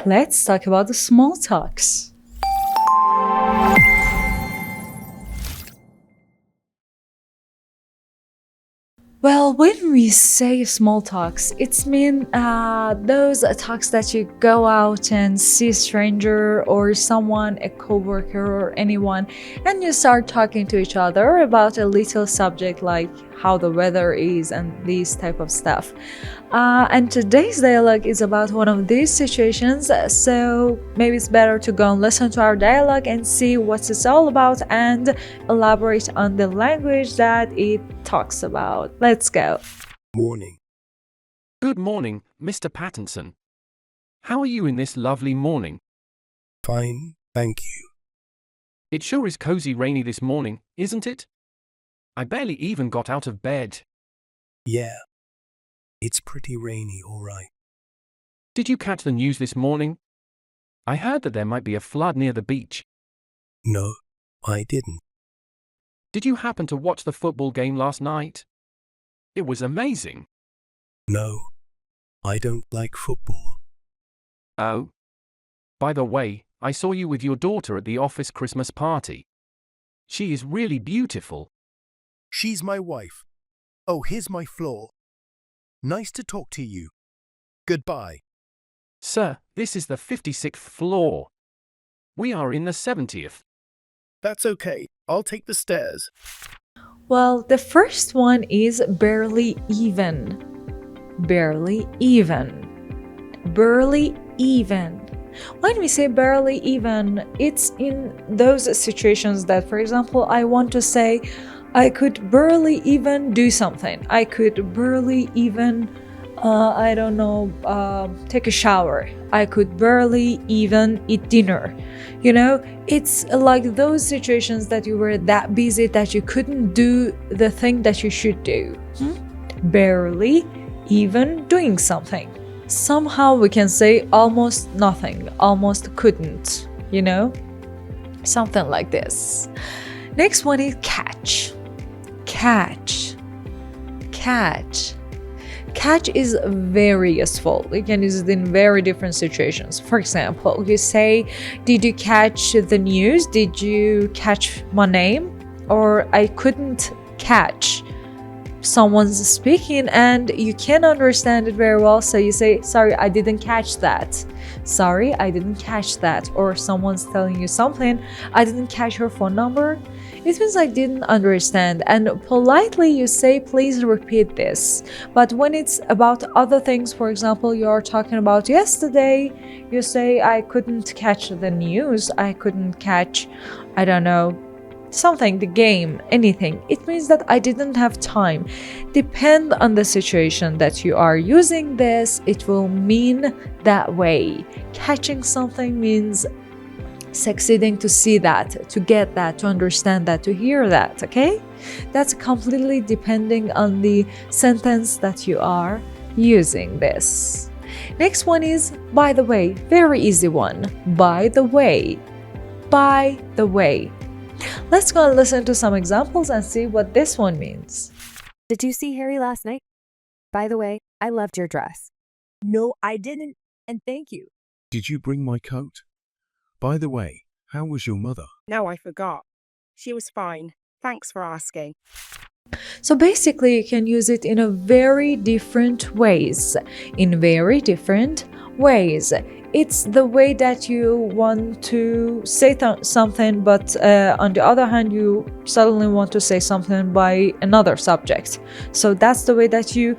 Let's talk about the small talks. Well, when we say small talks, it's mean those talks that you go out and see a stranger or someone, a coworker or anyone, and you start talking to each other about a little subject like how the weather is and these type of stuff. And today's dialogue is about one of these situations, so maybe it's better to go and listen to our dialogue and see what it's all about and elaborate on the language that it talks about. Let's go. Morning. Good morning, Mr. Pattinson. How are you in this lovely morning? Fine, thank you. It sure is cozy rainy this morning, isn't it? I barely even got out of bed. Yeah, it's pretty rainy, all right. Did you catch the news this morning? I heard that there might be a flood near the beach. No, I didn't. Did you happen to watch the football game last night? It was amazing. No, I don't like football. Oh. By the way, I saw you with your daughter at the office Christmas party. She is really beautiful. She's my wife. Oh, here's my floor. Nice to talk to you. Goodbye. Sir, this is the 56th floor. We are in the 70th. That's okay. I'll take the stairs. Well, the first one is barely even. Barely even. Barely even. When we say barely even, it's in those situations that, for example, I want to say, I could barely even do something. I could barely even, take a shower. I could barely even eat dinner. You know, it's like those situations that you were that busy that you couldn't do the thing that you should do. Barely even doing something. Somehow we can say almost nothing, almost couldn't, you know? Something like this. Next one is catch. Catch. Catch. Catch is very useful. You can use it in very different situations. For example, you say, did you catch the news? Did you catch my name? Or I couldn't catch someone's speaking and you can't understand it very well, so you say, sorry, I didn't catch that. Sorry, I didn't catch that. Or someone's telling you something, I didn't catch your phone number. It means I didn't understand, and politely you say, please repeat this. But when it's about other things, for example, you're talking about yesterday, you say, I couldn't catch the news, I couldn't catch, I don't know, something, the game, anything. It means that I didn't have time. Depend on the situation that you are using this, it will mean that way. Catching something means succeeding to see that, to get that, to understand that, to hear that, okay? That's completely depending on the sentence that you are using this. Next one is by the way, very easy one. By the way. By the way. Let's go and listen to some examples and see what this one means. Did you see Harry last night? By the way, I loved your dress. No, I didn't, and thank you. Did you bring my coat? By the way, how was your mother? No, I forgot. She was fine. Thanks for asking. So basically, you can use it in a very different ways. In very different ways. It's the way that you want to say something, but on the other hand, you suddenly want to say something by another subject. So that's the way that you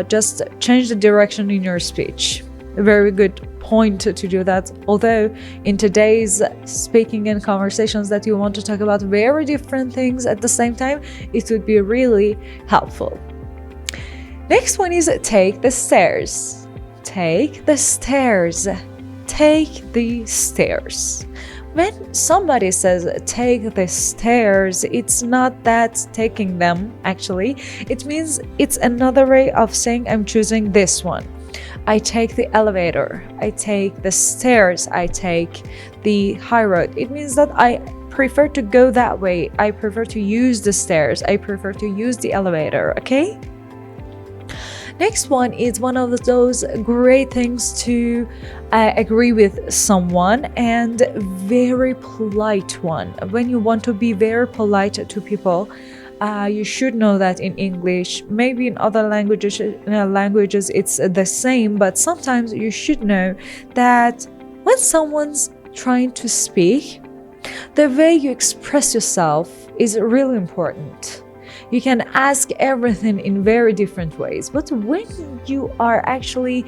just change the direction in your speech. A very good point to do that. Although in today's speaking and conversations that you want to talk about very different things at the same time, it would be really helpful. Next one is take the stairs. Take the stairs. Take the stairs. When somebody says take the stairs, it's not that taking them actually. It means it's another way of saying I'm choosing this one. I take the elevator, I take the stairs, I take the high road. It means that I prefer to go that way. I prefer to use the stairs. I prefer to use the elevator, okay? Next one is one of those great things to agree with someone, and very polite one. When you want to be very polite to people, you should know that in English, maybe in other languages it's the same, but sometimes you should know that when someone's trying to speak, the way you express yourself is really important. You can ask everything in very different ways, but when you are actually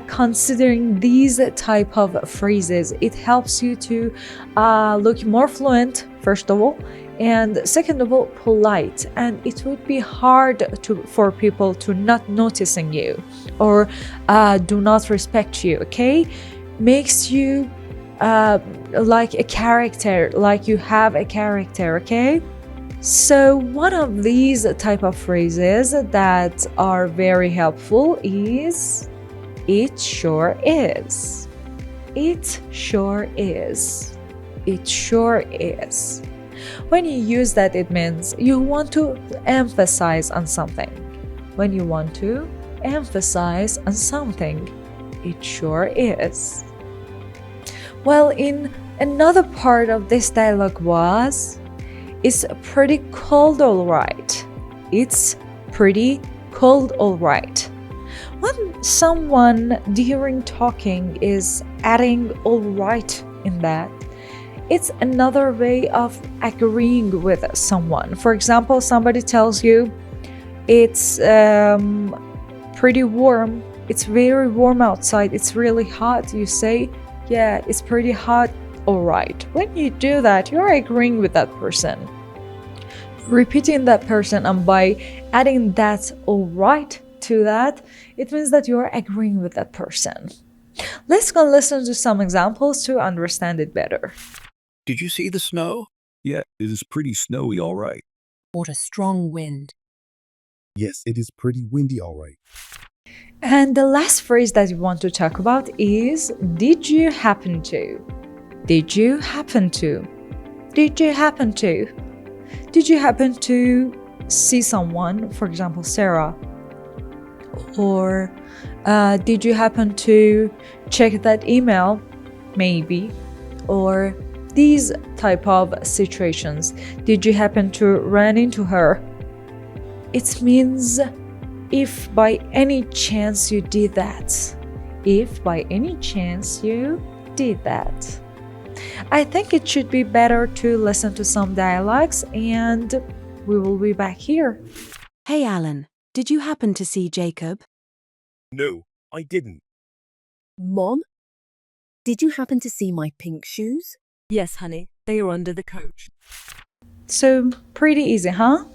considering these type of phrases, it helps you to look more fluent, first of all, and second of all, polite. And it would be hard for people to not noticing you or do not respect you, okay? Makes you like a character, like you have a character, okay? So one of these type of phrases that are very helpful is "it sure is." It sure is. It sure is. When you use that, it means you want to emphasize on something. When you want to emphasize on something, it sure is. Well, in another part of this dialogue was, "It's pretty cold, all right." It's pretty cold, all right. When someone during talking is adding all right in that, it's another way of agreeing with someone. For example, somebody tells you it's pretty warm, it's very warm outside, it's really hot. You say, yeah, it's pretty hot, all right. When you do that, you're agreeing with that person. Repeating that person, and by adding that all right to that, it means that you're agreeing with that person. Let's go listen to some examples to understand it better. Did you see the snow? Yeah, it is pretty snowy, all right. What a strong wind. Yes, it is pretty windy, all right. And the last phrase that we want to talk about is "did you happen to?" Did you happen to? Did you happen to? Did you happen to see someone, for example, Sarah? Or did you happen to check that email? Maybe. Or these type of situations. Did you happen to run into her? It means if by any chance you did that. If by any chance you did that. I think it should be better to listen to some dialogues, and we will be back here. Hey, Alan, did you happen to see Jacob? No, I didn't. Mom, did you happen to see my pink shoes? Yes, honey, they are under the coach. So, pretty easy, huh?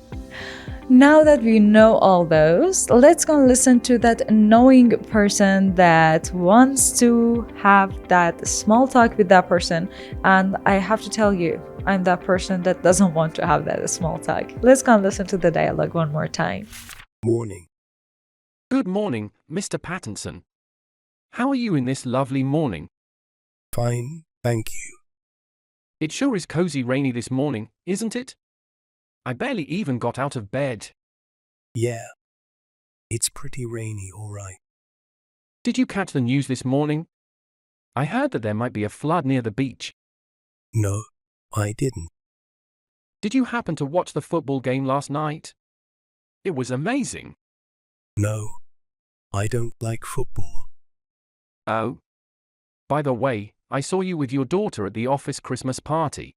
Now that we know all those, let's go and listen to that annoying person that wants to have that small talk with that person. And I have to tell you, I'm that person that doesn't want to have that small talk. Let's go and listen to the dialogue one more time. Morning. Good morning, Mr. Pattinson. How are you in this lovely morning? Fine, thank you. It sure is cozy rainy this morning, isn't it? I barely even got out of bed. Yeah, it's pretty rainy, all right. Did you catch the news this morning? I heard that there might be a flood near the beach. No, I didn't. Did you happen to watch the football game last night? It was amazing. No, I don't like football. Oh. By the way, I saw you with your daughter at the office Christmas party.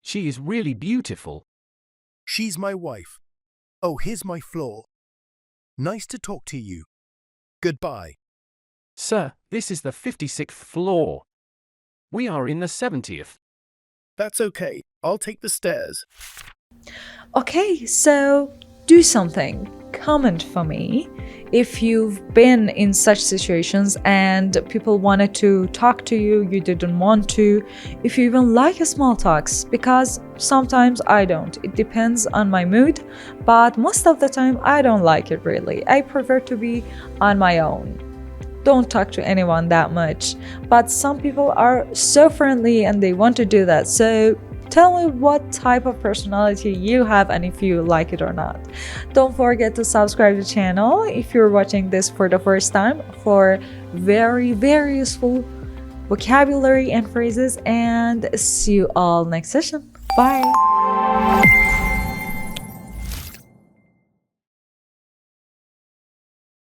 She is really beautiful. She's my wife. Oh, here's my floor. Nice to talk to you. Goodbye. Sir, this is the 56th floor. We are in the 70th. That's okay. I'll take the stairs. Okay, so do something. Comment for me if you've been in such situations and people wanted to talk to you, you didn't want to, if you even like small talks, because sometimes I don't. It depends on my mood, but most of the time I don't like it really. I prefer to be on my own. Don't talk to anyone that much, but some people are so friendly and they want to do that. So Tell me what type of personality you have and if you like it or not. Don't forget to subscribe to the channel if you're watching this for the first time for very useful vocabulary and phrases, and see you all next session. Bye.